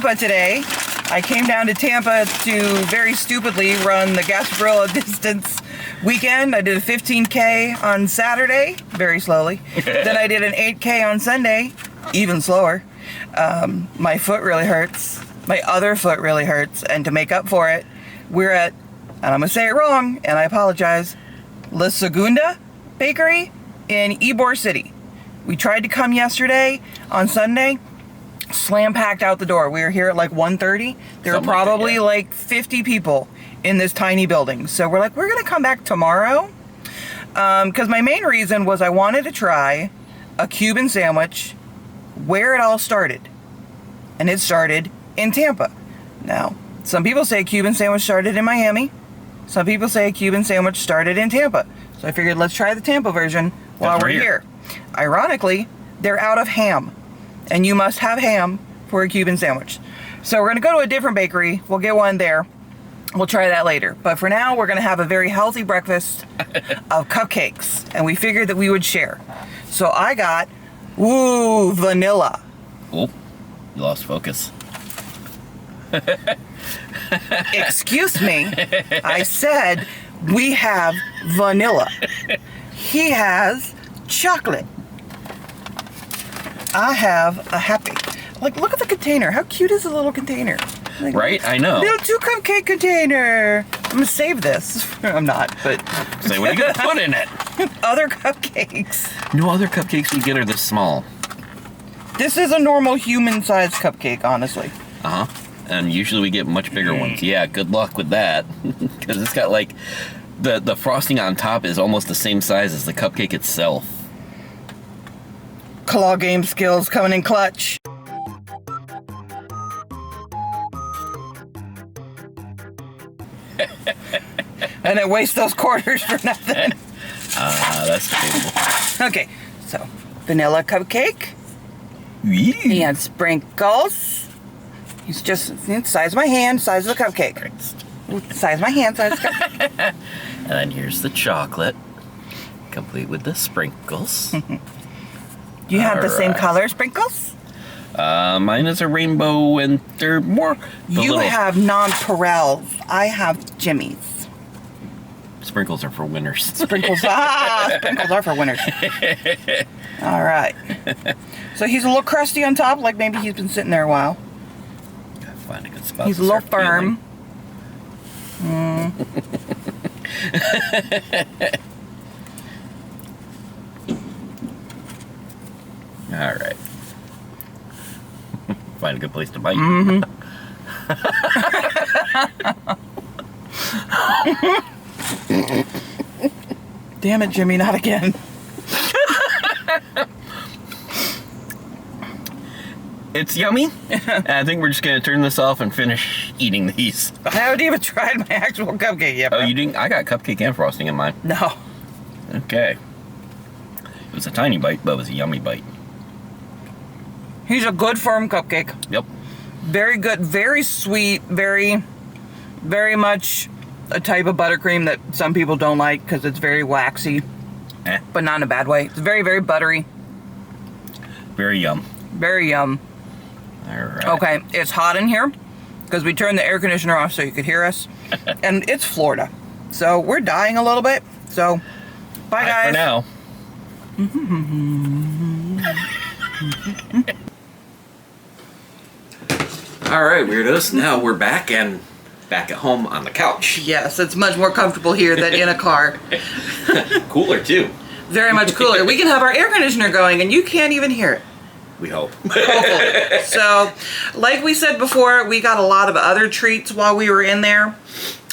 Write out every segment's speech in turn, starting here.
Tampa today. I came down to Tampa to very stupidly run the Gasparilla distance weekend. I did a 15K on Saturday, very slowly. Then I did an 8K on Sunday, even slower. My foot really hurts. My other foot really hurts. And to make up for it, we're at, and I'm going to say it wrong, and I apologize, La Segunda Bakery in Ybor City. We tried to come yesterday on Sunday. Slam packed out the door. We were here at like 1:30. There were probably like 50 people in this tiny building. So we're like, we're going to come back tomorrow. Because my main reason was I wanted to try a Cuban sandwich where it all started. And it started in Tampa. Now, some people say a Cuban sandwich started in Miami. Some people say a Cuban sandwich started in Tampa. So I figured let's try the Tampa version while we're here. Ironically, they're out of ham. And you must have ham for a Cuban sandwich. So we're going to go to a different bakery. We'll get one there. We'll try that later. But for now, we're going to have a very healthy breakfast of cupcakes. And we figured that we would share. So I got, vanilla. Oh, you lost focus. Excuse me. I said we have vanilla. He has chocolate. I have a happy. Like, look at the container. How cute is the little container? Like, right? I know. Little 2 cupcake container. I'm going to save this. I'm not, but... Say, what are you going to put in it? Other cupcakes. No other cupcakes we get are this small. This is a normal human-sized cupcake, honestly. Uh-huh. And usually we get much bigger ones. Yeah, good luck with that. Because it's got, like... The frosting on top is almost the same size as the cupcake itself. Claw game skills coming in clutch. And then waste those quarters for nothing. That's cool. Okay, so vanilla cupcake. And sprinkles. He's just size of my hand, size of the cupcake. Size of my hand, size of the cupcake. And then here's the chocolate, complete with the sprinkles. You have the same color sprinkles? Mine is a rainbow, and they're more... You have nonpareils. I have Jimmy's. Sprinkles are for winners. Sprinkles are for winners. All right. So he's a little crusty on top, like maybe he's been sitting there a while. Gotta find a good spot. He's a little firm. All right. Find a good place to bite. Damn it, Jimmy, not again. It's yummy. I think we're just going to turn this off and finish eating these. I haven't even tried my actual cupcake yet. Oh, you didn't? I got cupcake and frosting in mine. No. Okay. It was a tiny bite, but it was a yummy bite. He's a good firm cupcake. Yep. Very good, very sweet, very much a type of buttercream that some people don't like because it's very waxy, but not in a bad way. It's very, very buttery. Very yum. Very yum. All right. Okay, it's hot in here because we turned the air conditioner off so you could hear us. And it's Florida. So we're dying a little bit. So, bye guys. For now. All right, weirdos. Now we're back at home on the couch. Yes, it's much more comfortable here than in a car. Cooler too. Very much cooler. We can have our air conditioner going and you can't even hear it. We hope. Hopefully. So, like we said before, we got a lot of other treats while we were in there.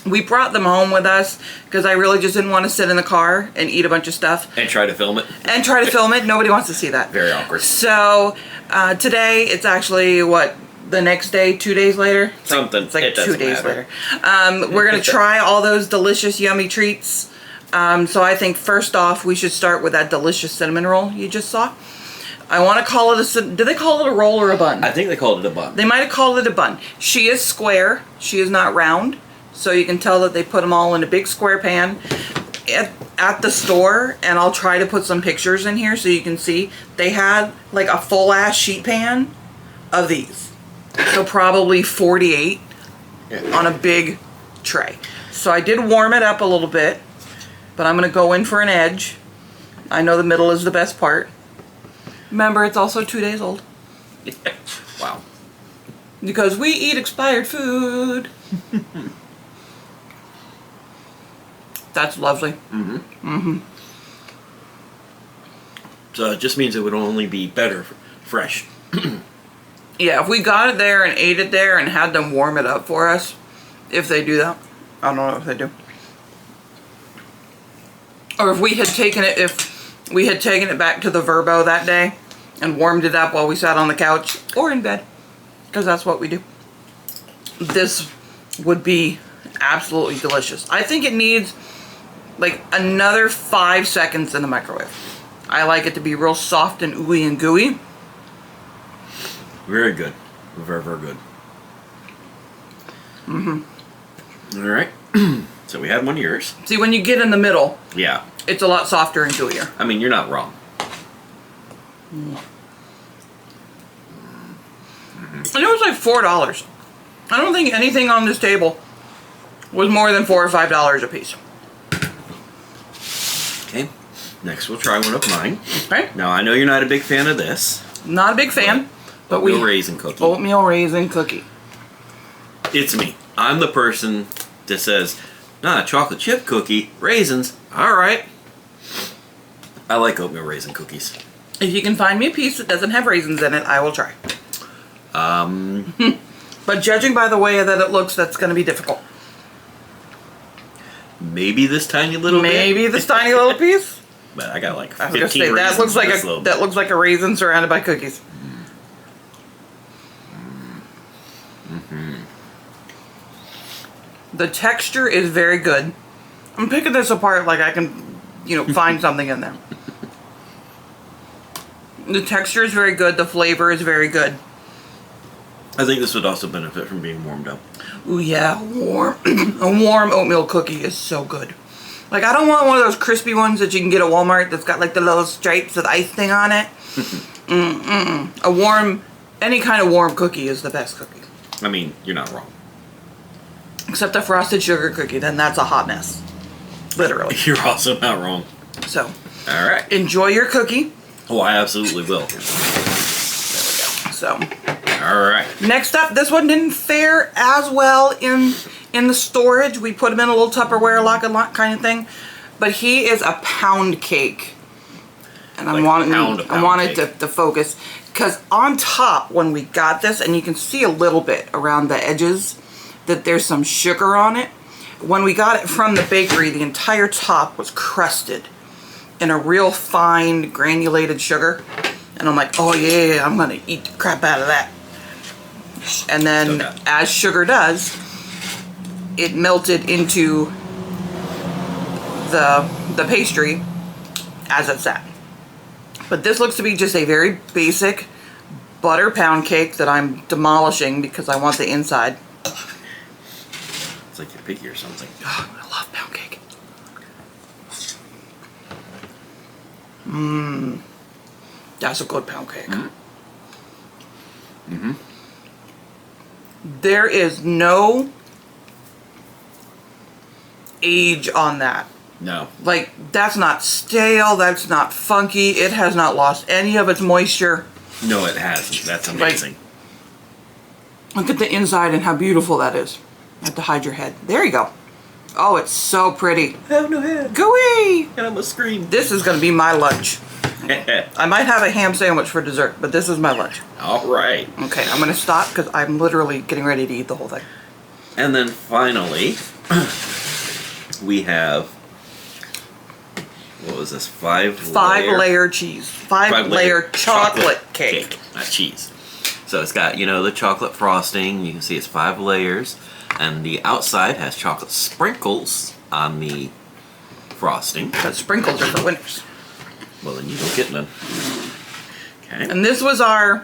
We brought them home with us because I really just didn't want to sit in the car and eat a bunch of stuff. And try to film it. Nobody wants to see that. Very awkward. So, today, it's actually, the next day, 2 days later? Something. It's like 2 days later. We're going to try all those delicious, yummy treats. So I think first off, we should start with that delicious cinnamon roll you just saw. I want to call it do they call it a roll or a bun? I think they called it a bun. They might have called it a bun. She is square. She is not round. So you can tell that they put them all in a big square pan at the store. And I'll try to put some pictures in here so you can see. They had like a full ass sheet pan of these. So probably 48 on a big tray. So I did warm it up a little bit, but I'm gonna go in for an edge. I know the middle is the best part. Remember, it's also 2 days old. Wow. Because we eat expired food. That's lovely. Mm-hmm. Mm-hmm. So it just means it would only be better fresh. Yeah, if we got it there and ate it there and had them warm it up for us, if they do that, I don't know if they do. Or if we had taken it back to the Verbo that day and warmed it up while we sat on the couch or in bed, because that's what we do. This would be absolutely delicious. I think it needs like another 5 seconds in the microwave. I like it to be real soft and ooey and gooey. Very good. Very, very good. Mm-hmm. All right. So we had one of yours. See, when you get in the middle, Yeah. it's a lot softer and gooier. I mean, you're not wrong. And it was like $4. I don't think anything on this table was more than $4 or $5 a piece. Okay. Next, we'll try one of mine. Okay. Now, I know you're not a big fan of this. Not a big fan, but Oatmeal raisin cookie. Oatmeal raisin cookie. It's me. I'm the person that says, nah, chocolate chip cookie, raisins, all right. I like oatmeal raisin cookies. If you can find me a piece that doesn't have raisins in it, I will try. But judging by the way that it looks, that's going to be difficult. Maybe this tiny little bit. Maybe this tiny little piece. But I got like 15 I was gonna say, raisins. that looks like a raisin surrounded by cookies. Mm-hmm. The texture is very good. I'm picking this apart like I can, find something in there. The texture is very good. The flavor is very good. I think this would also benefit from being warmed up. Ooh yeah, warm. A warm oatmeal cookie is so good. Like, I don't want one of those crispy ones that you can get at Walmart that's got like the little stripes with icing on it. Any kind of warm cookie is the best cookie. I mean, you're not wrong. Except a frosted sugar cookie, then that's a hot mess. Literally. You're also not wrong. So, all right. Enjoy your cookie. Oh, I absolutely will. So, all right. Next up, this one didn't fare as well in the storage. We put him in a little Tupperware lock and lock kind of thing. But he is a pound cake. And Like I wanted to focus. Because on top, when we got this, and you can see a little bit around the edges, that there's some sugar on it. When we got it from the bakery, the entire top was crusted in a real fine granulated sugar. And I'm like, oh yeah, I'm gonna eat the crap out of that. And then, as sugar does, it melted into the pastry as it sat. But this looks to be just a very basic butter pound cake that I'm demolishing because I want the inside. It's like you're picky or something. Oh, I love pound cake. That's a good pound cake. Mm-hmm. There is no age on that. No. Like, that's not stale, that's not funky, it has not lost any of its moisture. No, it hasn't. That's amazing. Look at the inside and how beautiful that is. I have to hide your head. There you go. Oh, it's so pretty. I have no head. Gooey! And I must scream. This is going to be my lunch. I might have a ham sandwich for dessert, but this is my lunch. All right. Okay, I'm going to stop because I'm literally getting ready to eat the whole thing. And then finally, we have, what was this? Five layer cheese. Five layer chocolate cake. Not cheese. So it's got, the chocolate frosting. You can see it's 5 layers. And the outside has chocolate sprinkles on the frosting. Because sprinkles are for winners. Well, then you don't get none. Okay. And this was I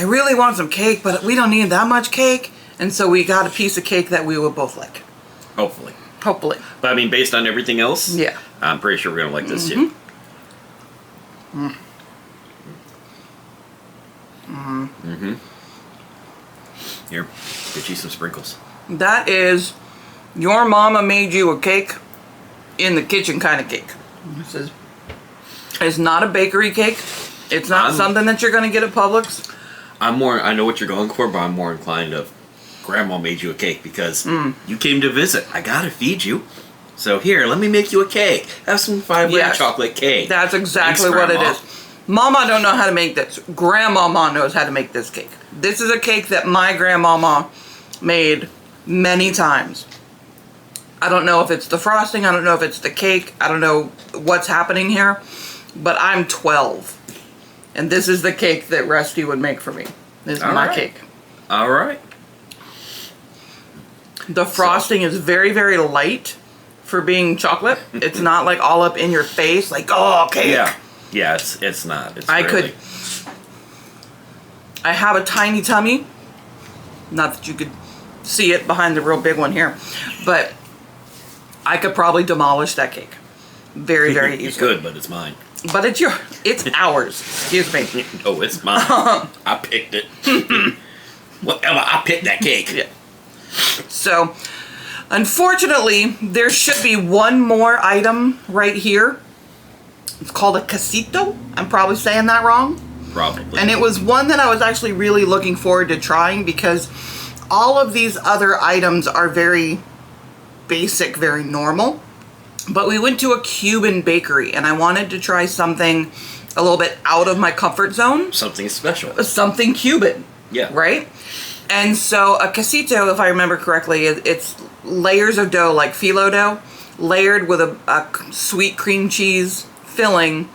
really want some cake, but we don't need that much cake. And so we got a piece of cake that we would both like. Hopefully. Hopefully. But I mean, based on everything else, yeah, I'm pretty sure we're going to like this too. Here, get you some sprinkles. That is your mama made you a cake in the kitchen kind of cake. This is, it's not a bakery cake. It's not something that you're going to get at Publix. I know what you're going for, but I'm more inclined to Grandma made you a cake because you came to visit. I gotta feed you. So here, let me make you a cake. Have some 5-layer chocolate cake. That's exactly what it is. Mama don't know how to make this. Grandmama knows how to make this cake. This is a cake that my grandmama made many times. I don't know if it's the frosting. I don't know if it's the cake. I don't know what's happening here. But I'm 12. And this is the cake that Rusty would make for me. This is my cake. All right. The frosting is very, very light for being chocolate. It's not like all up in your face, like, oh, cake. Yeah, it's not. It's I have a tiny tummy. Not that you could see it behind the real big one here. But I could probably demolish that cake. Very, very easily. You could, but it's mine. But it's ours. Excuse me. Oh, it's mine. I picked it. Whatever, I picked that cake. Yeah. So, unfortunately, there should be one more item right here. It's called a casito. I'm probably saying that wrong. Probably. And it was one that I was actually really looking forward to trying because all of these other items are very basic, very normal. But we went to a Cuban bakery and I wanted to try something a little bit out of my comfort zone. Something special. Something Cuban. Yeah. Right? And so a casito, if I remember correctly, it's layers of dough like phyllo dough, layered with a sweet cream cheese filling,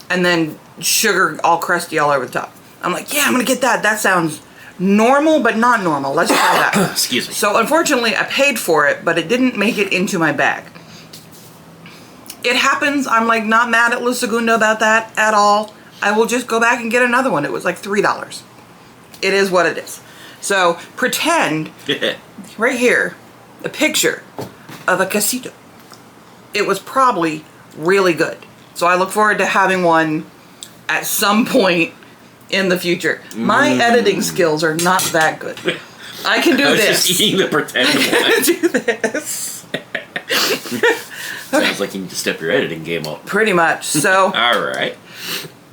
and then sugar all crusty all over the top. I'm like, yeah, I'm going to get that. That sounds normal, but not normal. Let's try that. Excuse me. So unfortunately, I paid for it, but it didn't make it into my bag. It happens. I'm like not mad at La Segunda about that at all. I will just go back and get another one. It was like $3. It is what it is. So pretend right here a picture of a casito. It was probably really good. So I look forward to having one at some point in the future. My editing skills are not that good. I can do this. Just eating the pretend one. I can do this. Sounds like you need to step your editing game up. Pretty much. So all right.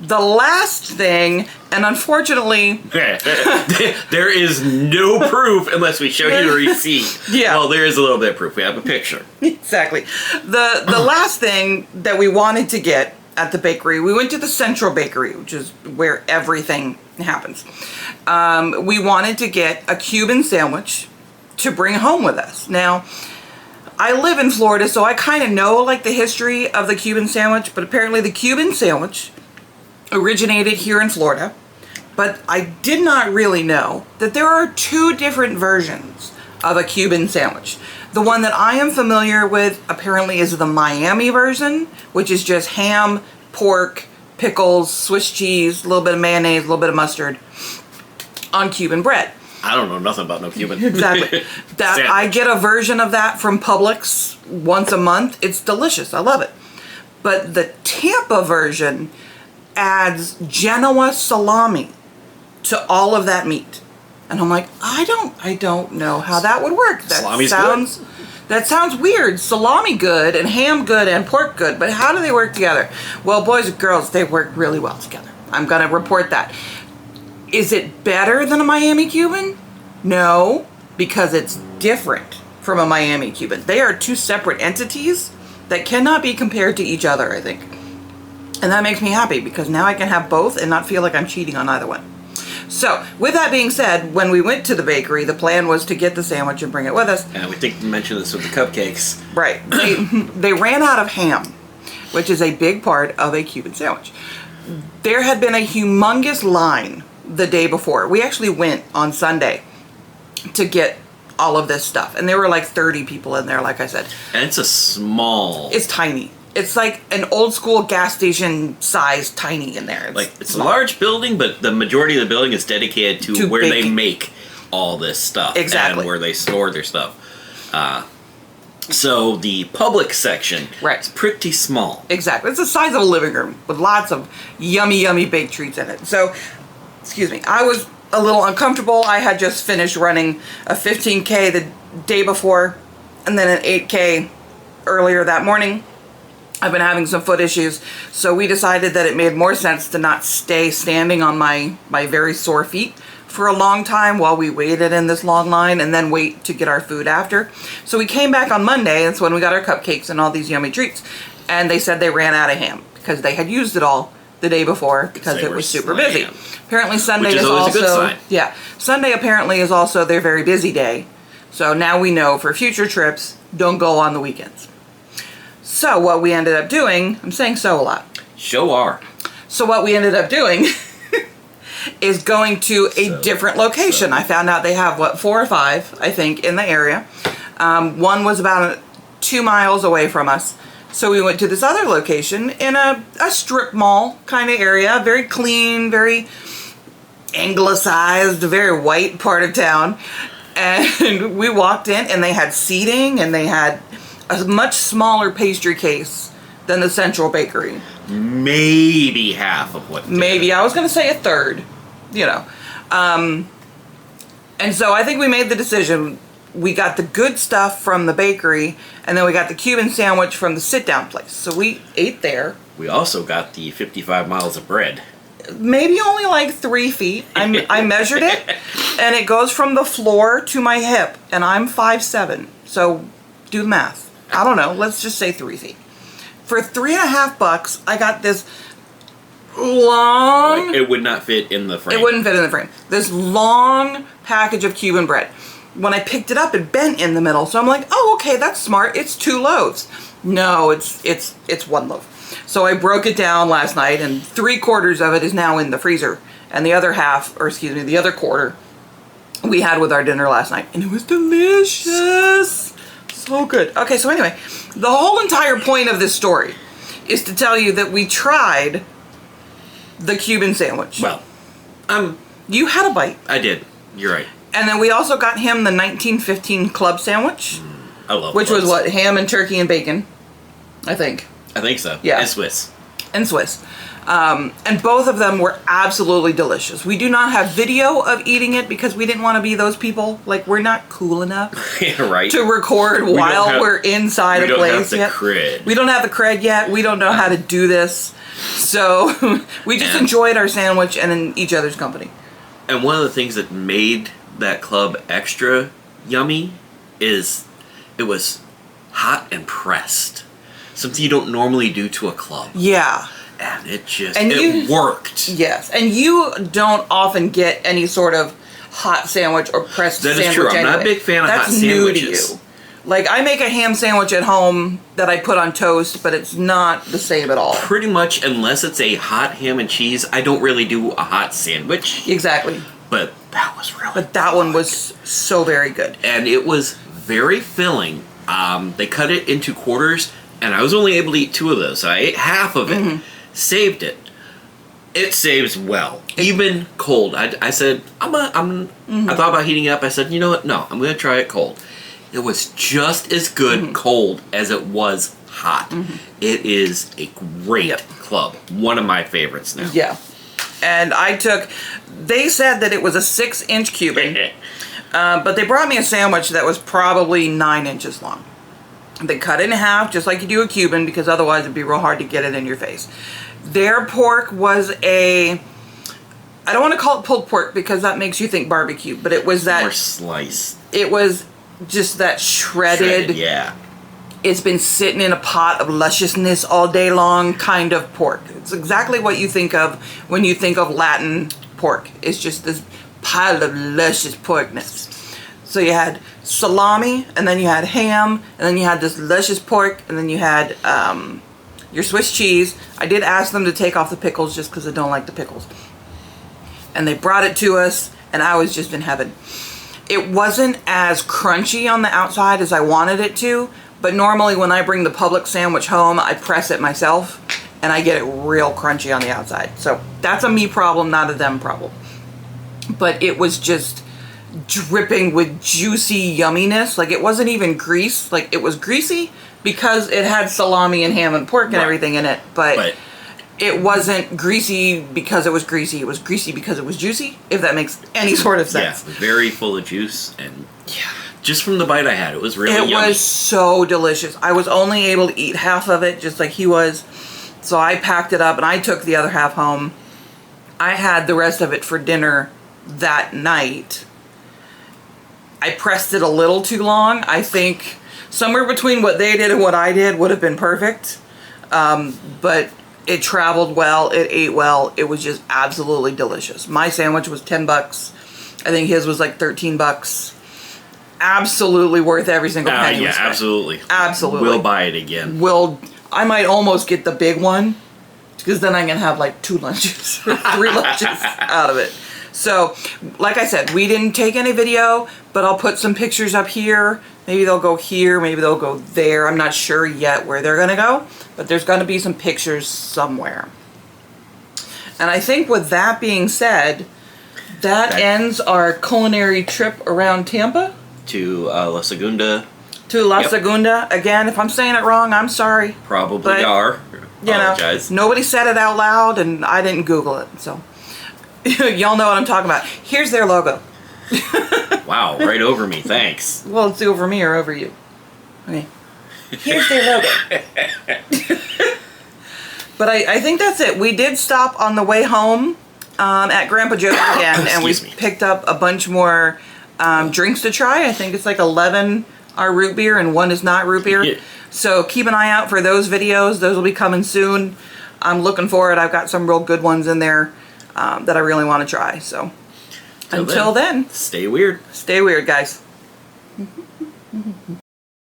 the last thing, and unfortunately, there is no proof unless we show you the receipt. Yeah. Well, there is a little bit of proof. We have a picture. Exactly. The last thing that we wanted to get at the bakery, we went to the Central Bakery, which is where everything happens. We wanted to get a Cuban sandwich to bring home with us. Now, I live in Florida, so I kind of know like the history of the Cuban sandwich, but apparently the Cuban sandwich originated here in Florida, but I did not really know that there are two different versions of a Cuban sandwich. The one that I am familiar with apparently is the Miami version, which is just ham, pork, pickles, Swiss cheese, a little bit of mayonnaise, a little bit of mustard on Cuban bread. I don't know nothing about no Cuban. Exactly. That I get a version of that from Publix once a month. It's delicious. I love it. But the Tampa version adds Genoa salami to all of that meat. And I'm like, I don't know how that would work. That sounds weird. Salami good and ham good and pork good, but how do they work together? Well, boys and girls, they work really well together. I'm going to report that. Is it better than a Miami Cuban? No, because it's different from a Miami Cuban. They are two separate entities that cannot be compared to each other, I think. And that makes me happy because now I can have both and not feel like I'm cheating on either one. So, with that being said, when we went to the bakery, the plan was to get the sandwich and bring it with us. And we think we mentioned this with the cupcakes. Right. They ran out of ham, which is a big part of a Cuban sandwich. There had been a humongous line the day before. We actually went on Sunday to get all of this stuff. And there were like 30 people in there, like I said. And it's tiny. It's like an old school gas station size tiny in there. It's a large building, but the majority of the building is dedicated to where they make all this stuff. Exactly. And where they store their stuff. So the public section is pretty small. Exactly. It's the size of a living room with lots of yummy, yummy baked treats in it. So, excuse me, I was a little uncomfortable. I had just finished running a 15K the day before and then an 8K earlier that morning. I've been having some foot issues, so we decided that it made more sense to not stay standing on my very sore feet for a long time while we waited in this long line and then wait to get our food after. So we came back on Monday. That's when we got our cupcakes and all these yummy treats. And they said they ran out of ham because they had used it all the day before because it was super busy. Apparently Sunday is always also, a good sign. yeah, Sunday apparently is also their very busy day. So now we know for future trips, don't go on the weekends. So what we ended up doing, I'm saying so a lot. Show are. So what we ended up doing is going to a different location. I found out they have, 4 or 5, I think, in the area. One was about 2 miles away from us. So we went to this other location in a strip mall kind of area. Very clean, very anglicized, very white part of town. And we walked in and they had seating and they had a much smaller pastry case than the Central Bakery. Maybe half of what. Maybe. I was going to say a third, you know. And so I think we made the decision. We got the good stuff from the bakery, and then we got the Cuban sandwich from the sit-down place. So we ate there. We also got the 55 miles of bread. Maybe only like 3 feet. I measured it, and it goes from the floor to my hip, and I'm 5'7". So do the math. I don't know. Let's just say 3 feet. For $3.50, I got this long... Like, it would not fit in the frame. It wouldn't fit in the frame. This long package of Cuban bread. When I picked it up, it bent in the middle. So I'm like, oh, okay, that's smart. It's 2 loaves. No, it's 1 loaf. So I broke it down last night, and 3/4 of it is now in the freezer. And the other half, or excuse me, the other quarter, we had with our dinner last night. And it was delicious. So good. Okay, so anyway, the whole entire point of this story is to tell you that we tried the Cuban sandwich. Well, you had a bite. I did. You're right. And then we also got him the 1915 club sandwich. I love which clubs. was what? Ham and turkey and bacon, I think. I think so. Yeah. And Swiss. And Swiss. And both of them were absolutely delicious. We do not have video of eating it because we didn't want to be those people. Like, we're not cool enough Yeah, right. to record while we're inside a place yet. Cred. We don't have the cred yet. We don't know how to do this. So we just enjoyed our sandwich and in each other's company. And one of the things that made that club extra yummy is it was hot and pressed. Something you don't normally do to a club. Yeah. And it just, it worked. Yes. And you don't often get any sort of hot sandwich or pressed sandwich. That is true. I'm not a anyway. big fan of That's hot sandwiches. New to you. Like, I make a ham sandwich at home that I put on toast, but it's not the same at all. Pretty much, unless it's a hot ham and cheese, I don't really do a hot sandwich. Exactly. But that was really But that one was so very good. And it was very filling. They cut it into quarters, and I was only able to eat 2 of those. So I ate half of it, saved it. It saves well, even cold. I said, I thought about heating it up. I said, you know what? No, I'm going to try it cold. It was just as good cold as it was hot. It is a great club. One of my favorites now. Yeah. And they said that it was a 6-inch Cuban, but they brought me a sandwich that was probably 9 inches long. They cut it in half, just like you do a Cuban, because otherwise it'd be real hard to get it in your face. Their pork was I don't want to call it pulled pork because that makes you think barbecue, but it was that... More sliced. It was just that shredded, yeah. It's been sitting in a pot of lusciousness all day long kind of pork. It's exactly what you think of when you think of Latin pork. It's just this pile of luscious porkness. So you had salami, and then you had ham, and then you had this luscious pork, and then you had your Swiss cheese. I did ask them to take off the pickles just because I don't like the pickles. And they brought it to us, and I was just in heaven. It wasn't as crunchy on the outside as I wanted it to, but normally when I bring the Publix sandwich home, I press it myself, and I get it real crunchy on the outside. So that's a me problem, not a them problem. But it was just dripping with juicy yumminess. Like, it wasn't even grease. Like, it was greasy because it had salami and ham and pork and everything in it. But it wasn't greasy because it was greasy. It was greasy because it was juicy, if that makes any sort of sense. Yeah, very full of juice, and Yeah. just from the bite I had, it was really It yummy. was so delicious. I was only able to eat half of it, just like he was. So I packed it up and I took the other half home. I had the rest of it for dinner that night. I pressed it a little too long. I think somewhere between what they did and what I did would have been perfect. But it traveled well. It ate well. It was just absolutely delicious. My sandwich was $10. I think his was like $13. Absolutely worth every single penny. we Yeah, spent. absolutely. Absolutely. We'll buy it again. I might almost get the big one, because then I can have like 2 lunches or 3 lunches out of it. So, like I said, we didn't take any video, but I'll put some pictures up here. Maybe they'll go here, maybe they'll go there. I'm not sure yet where they're gonna go, but there's gonna be some pictures somewhere. And I think with that being said, that ends our culinary trip around Tampa. To La Segunda. To La Yep. Segunda. Again, if I'm saying it wrong, I'm sorry. Probably But, are. You know, Apologize. nobody said it out loud, and I didn't Google it, so y'all know what I'm talking about. Here's their logo. Wow, right over me. Thanks. Well, it's over me or over you. Okay. Here's their logo. But I think that's it. We did stop on the way home at Grandpa Joe's again, and we Excuse me. picked up a bunch more drinks to try. I think it's like 11 are root beer and 1 is not root beer. Yeah. So keep an eye out for those videos. Those will be coming soon. I'm looking for it. I've got some real good ones in there that I really want to try. So until then, Stay weird. stay weird, guys.